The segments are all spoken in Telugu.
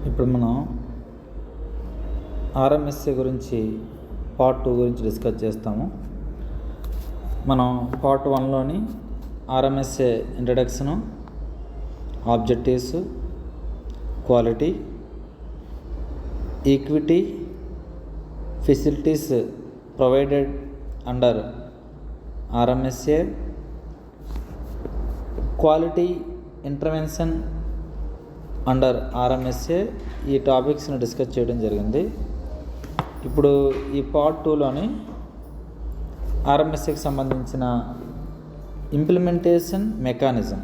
ఇప్పుడు మనం ఆర్ఎంఎస్ఏ గురించి పార్ట్ 2 గురించి డిస్కస్ చేస్తాము. మనం పార్ట్ 1లోని RMSA introduction, objectives, quality, equity, facilities provided under RMSA, quality intervention under RMSA ఈ టాపిక్స్ని డిస్కస్ చేయడం జరిగింది. ఇప్పుడు ఈ పార్ట్ 2లోని ఆర్ఎంఎస్ఏకి సంబంధించిన ఇంప్లిమెంటేషన్ మెకానిజం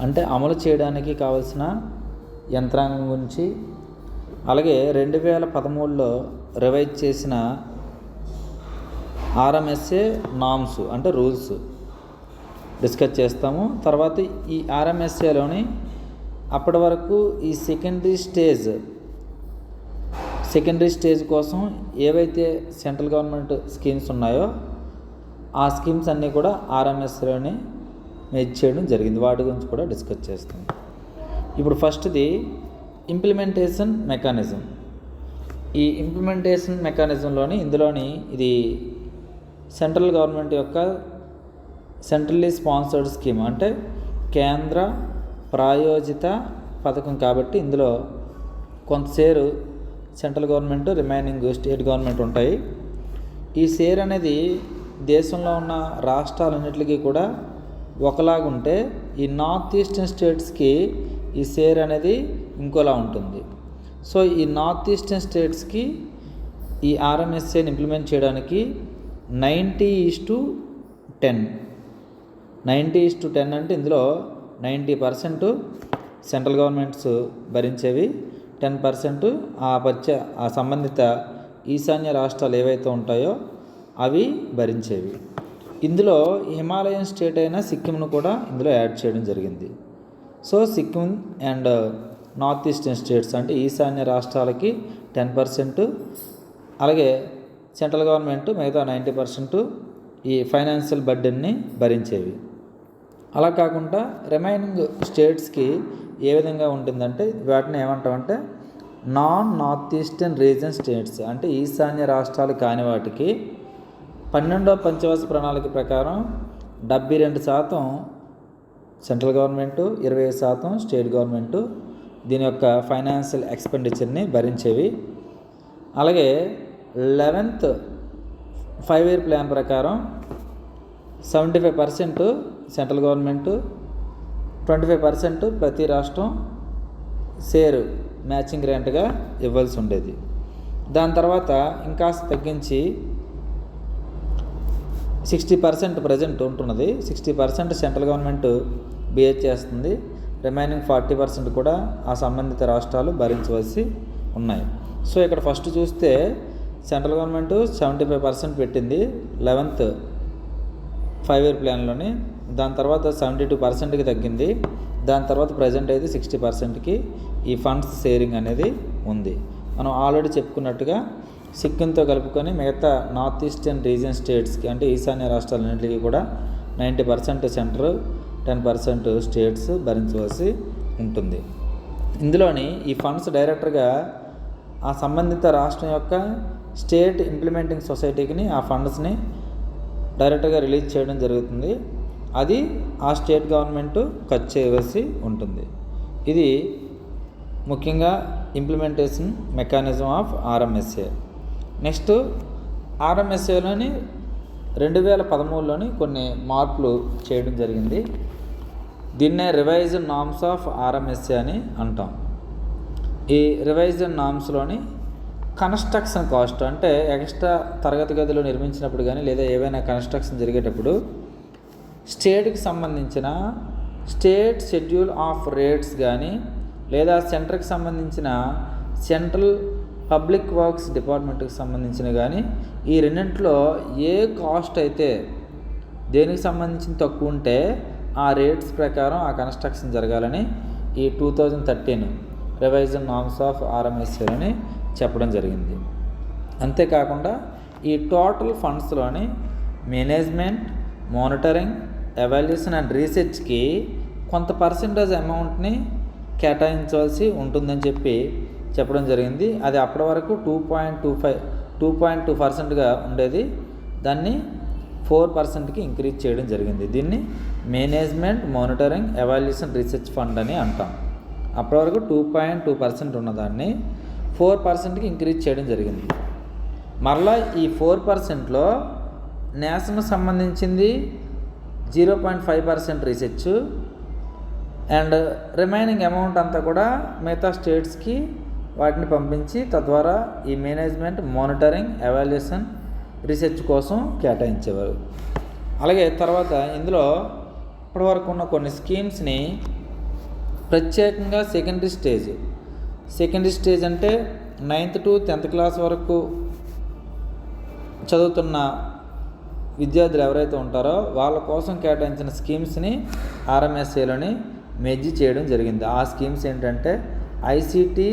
అంటే అమలు చేయడానికి కావలసిన యంత్రాంగం గురించి, అలాగే 2013లో రివైజ్ చేసిన ఆర్ఎంఎస్ఏ నామ్స్ అంటే రూల్స్ డిస్కస్ చేస్తాము. తర్వాత ఈ ఆర్ఎంఎస్ఏలోని అప్పటి వరకు ఈ సెకండరీ స్టేజ్ కోసం ఏవైతే సెంట్రల్ గవర్నమెంట్ స్కీమ్స్ ఉన్నాయో ఆ స్కీమ్స్ అన్నీ కూడా ఆర్ఎంఎస్ఏలోనే మేజ్ చేయడం జరిగింది. వాటి గురించి కూడా డిస్కస్ చేస్తాం. ఇప్పుడు ఫస్ట్ది ఇంప్లిమెంటేషన్ మెకానిజం. ఈ ఇంప్లిమెంటేషన్ మెకానిజంలోని ఇది సెంట్రల్ గవర్నమెంట్ యొక్క సెంట్రల్లీ స్పాన్సర్డ్ స్కీమ్ అంటే కేంద్ర ప్రాయోజిత పథకం కాబట్టి ఇందులో కొంత share central government, remaining state government ఉంటాయి. ఈ షేర్ అనేది దేశంలో ఉన్న రాష్ట్రాలన్నింటికి కూడా ఒకలాగుంటే ఈ నార్త్ ఈస్టర్న్ స్టేట్స్కి ఈ షేర్ అనేది ఇంకోలా ఉంటుంది. సో ఈ నార్త్ ఈస్టర్న్ స్టేట్స్కి ఈ ఆర్ఎంఎస్ఏని ఇంప్లిమెంట్ చేయడానికి 90:10 90:10 అంటే ఇందులో 90% సెంట్రల్ గవర్నమెంట్స్ భరించేవి, 10% ఆ సంబంధిత ఈశాన్య రాష్ట్రాలు ఏవైతే ఉంటాయో అవి భరించేవి. ఇందులో హిమాలయన్ స్టేట్ అయిన సిక్కింను కూడా ఇందులో యాడ్ చేయడం జరిగింది. So Sikkim and north eastern states అంటే ఈశాన్య రాష్ట్రాలకి 10%, అలాగే సెంట్రల్ గవర్నమెంట్ మిగతా 90% ఈ ఫైనాన్షియల్ బర్డెన్ని భరించేవి. అలా కాకుండా రిమైనింగ్ స్టేట్స్కి ఏ విధంగా ఉంటుందంటే వాటిని ఏమంటామంటే నార్త్ ఈస్టర్న్ రీజన్ స్టేట్స్ అంటే ఈశాన్య రాష్ట్రాలు కాని వాటికి 12వ పంచవర్ష ప్రణాళిక ప్రకారం 72% సెంట్రల్ గవర్నమెంటు, 20% స్టేట్ గవర్నమెంటు దీని యొక్క ఫైనాన్షియల్ ఎక్స్పెండిచర్ని భరించేవి. అలాగే 11th 5-year ప్లాన్ ప్రకారం 75% సెంట్రల్ గవర్నమెంటు, 25% ప్రతి రాష్ట్రం షేర్ మ్యాచింగ్ గ్రాంట్గా ఇవ్వాల్సి ఉండేది. దాని తర్వాత ఇంకాస్త తగ్గించి 60% ప్రజెంట్ ఉంటున్నది. 60% సెంట్రల్ గవర్నమెంట్ బిహేవ్ చేస్తుంది, రిమైనింగ్ 40% కూడా ఆ సంబంధిత రాష్ట్రాలు భరించవలసి ఉన్నాయి. సో ఇక్కడ ఫస్ట్ చూస్తే సెంట్రల్ గవర్నమెంట్ 75% పెట్టింది 11th 5-year ప్లాన్లోని. దాని తర్వాత 72%కి తగ్గింది. దాని తర్వాత ప్రజెంట్ అయితే 60%కి ఈ ఫండ్స్ షేరింగ్ అనేది ఉంది. మనం ఆల్రెడీ చెప్పుకున్నట్టుగా సిక్కింతో కలుపుకొని మిగతా నార్త్ ఈస్టర్న్ రీజియన్ స్టేట్స్కి అంటే ఈశాన్య రాష్ట్రాలన్నింటికి కూడా 90% సెంటర్, 10% స్టేట్స్ భరించవలసి ఉంటుంది. ఇందులోని ఈ ఫండ్స్ డైరెక్ట్గా ఆ సంబంధిత రాష్ట్రం యొక్క స్టేట్ ఇంప్లిమెంటింగ్ సొసైటీకి ఆ ఫండ్స్ని డైరెక్ట్గా రిలీజ్ చేయడం జరుగుతుంది. అది ఆ స్టేట్ గవర్నమెంట్ ఖర్చు చేయవలసి ఉంటుంది. ఇది ముఖ్యంగా implementation mechanism of RMSA. Next ఆర్ఎంఎస్ఏలోని 2013లోని కొన్ని మార్పులు చేయడం జరిగింది. దీన్నే రివైజ్డ్ నామ్స్ ఆఫ్ ఆర్ఎంఎస్ఏ అని అంటాం. ఈ రివైజ్డ్ నామ్స్లోని కన్స్ట్రక్షన్ కాస్ట్ అంటే ఎక్స్ట్రా తరగతి గదిలో నిర్మించినప్పుడు కానీ లేదా ఏవైనా కన్స్ట్రక్షన్ జరిగేటప్పుడు స్టేట్కి సంబంధించిన స్టేట్ షెడ్యూల్ ఆఫ్ రేట్స్ కానీ లేదా సెంటర్కి సంబంధించిన సెంట్రల్ పబ్లిక్ వర్క్స్ డిపార్ట్మెంట్కి సంబంధించిన కానీ ఈ రెండింటిలో ఏ కాస్ట్ అయితే దేనికి సంబంధించిన తక్కువ ఉంటే ఆ రేట్స్ ప్రకారం ఆ కన్స్ట్రక్షన్ జరగాలని ఈ 2013 రివైజ్డ్ నామ్స్ ఆఫ్ ఆర్ఎంఎస్ఏలని చెప్పడం జరిగింది. అంతేకాకుండా ఈ టోటల్ ఫండ్స్లోని మేనేజ్మెంట్, మానిటరింగ్, ఎవాల్యుయేషన్ అండ్ రీసెర్చ్కి కొంత పర్సెంటేజ్ అమౌంట్ని కేటాయించవలసి ఉంటుందని చెప్పడం జరిగింది. అది అప్పటి వరకు 2.2% ఉండేది. దాన్ని 4%కి ఇంక్రీజ్ చేయడం జరిగింది. దీన్ని management monitoring evaluation research fund అని అంటాం. అప్పటి వరకు 2.2% ఉన్నదాన్ని 4%కి ఇంక్రీజ్ చేయడం జరిగింది. మరలా ఈ 4%లో నేషనల్ సంబంధించింది 0.5% రీసెర్చ్ అండ్ రిమైనింగ్ అమౌంట్ అంతా కూడా మిగతా స్టేట్స్కి వాటిని పంపించి తద్వారా ఈ మేనేజ్మెంట్ మానిటరింగ్ ఎవాల్యుయేషన్ రీసెర్చ్ కోసం కేటాయించేవారు. అలాగే తర్వాత ఇందులో ఇప్పటివరకు ఉన్న కొన్ని స్కీమ్స్ని ప్రత్యేకంగా సెకండరీ స్టేజ్ అంటే 9th to 10th క్లాస్ వరకు చదువుతున్న విద్యార్థులు ఎవరైతే ఉంటారో వాళ్ళ కోసం కేటాయించిన స్కీమ్స్ని ఆర్ఎంఎస్ఏలోని మెర్జ్ చేయడం జరిగింది. ఆ స్కీమ్స్ ఏంటంటే ఐసిటి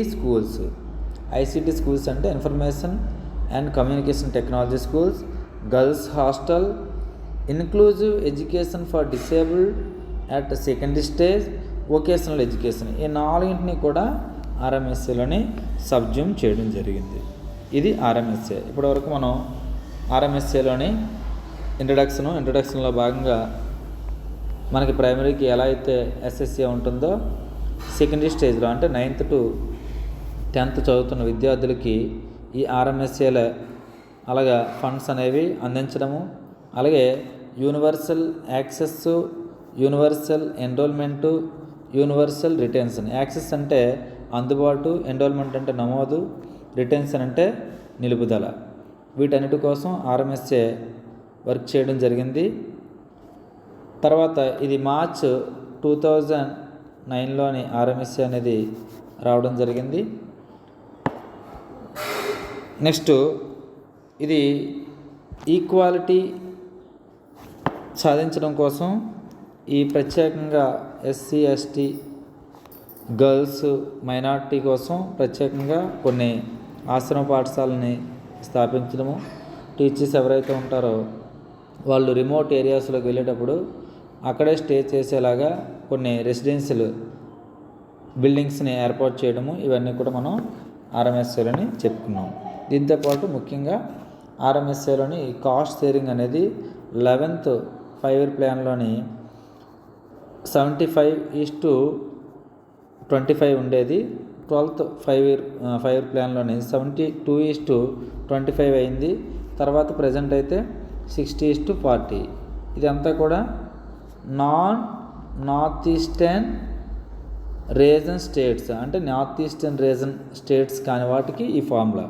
స్కూల్స్ అంటే information and communication technology schools, girls hostel, inclusive education for disabled at secondary stage, vocational education. ఈ 4ని కూడా ఆర్ఎంఎస్ఏలోని సబ్జ్యూమ్ చేయడం జరిగింది. ఇది ఆర్ఎంఎస్ఏ. ఇప్పటివరకు మనం ఆర్ఎంఎస్ఏలోని ఇంట్రడక్షన్లో భాగంగా మనకి ప్రైమరీకి ఎలా అయితే ఎస్ఎస్ఏ ఉంటుందో సెకండరీ స్టేజ్లో అంటే 9th to 10th చదువుతున్న విద్యార్థులకి ఈ ఆర్ఎంఎస్ఏలో అలాగా ఫండ్స్ అనేవి అందించడము, అలాగే universal access, universal enrolment, universal retention. Access అంటే అందుబాటు, ఎన్రోల్మెంట్ అంటే నమోదు, రిటెన్షన్ అంటే నిలుపుదల. వీటన్నిటి కోసం ఆర్ఎంఎస్ఏ వర్క్ చేయడం జరిగింది. తర్వాత ఇది మార్చ్ 2009లోని ఆర్ఎంఎస్ఏ అనేది రావడం జరిగింది. నెక్స్ట్ ఇది ఈక్వాలిటీ సాధించడం కోసం ఈ ప్రత్యేకంగా ఎస్సీ ఎస్టీ గర్ల్స్ మైనారిటీ కోసం ప్రత్యేకంగా కొన్ని ఆశ్రమ పాఠశాలని స్థాపించడము, టీచర్స్ ఎవరైతే ఉంటారో వాళ్ళు రిమోట్ ఏరియాస్లోకి వెళ్ళేటప్పుడు అక్కడే స్టే చేసేలాగా కొన్ని రెసిడెన్షియల్ బిల్డింగ్స్ని ఏర్పాటు చేయడము, ఇవన్నీ కూడా మనం ఆర్ఎంఎస్ఏలోని చెప్పుకున్నాం. దీంతోపాటు ముఖ్యంగా ఆర్ఎంఎస్ఏలోని కాస్ట్ షేరింగ్ అనేది 11th 5-year ప్లాన్లోని 75:25 ఉండేది. 12th 5-year ప్లాన్లోని 72:25 అయింది. తర్వాత ప్రజెంట్ అయితే 60:40. ఇదంతా కూడా నార్త్ ఈస్టర్న్ రీజన్ స్టేట్స్ అంటే నార్త్ ఈస్టర్న్ రీజన్ స్టేట్స్ కాని వాటికి ఈ ఫార్ములా.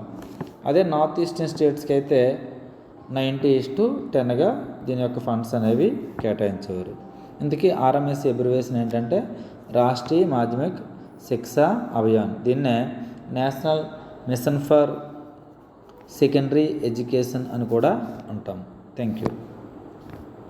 అదే నార్త్ ఈస్టర్న్ స్టేట్స్కి అయితే 90:10గా దీని యొక్క ఫండ్స్ అనేవి కేటాయించేవారు. ఇందుకీ ఆర్ఎంఎస్ అబ్రివేషన్ ఏంటంటే రాష్ట్రీయ మాధ్యమిక్ శిక్షా అభియాన్. దీన్నే national mission for secondary education అని కూడా అంటాం. Thank you.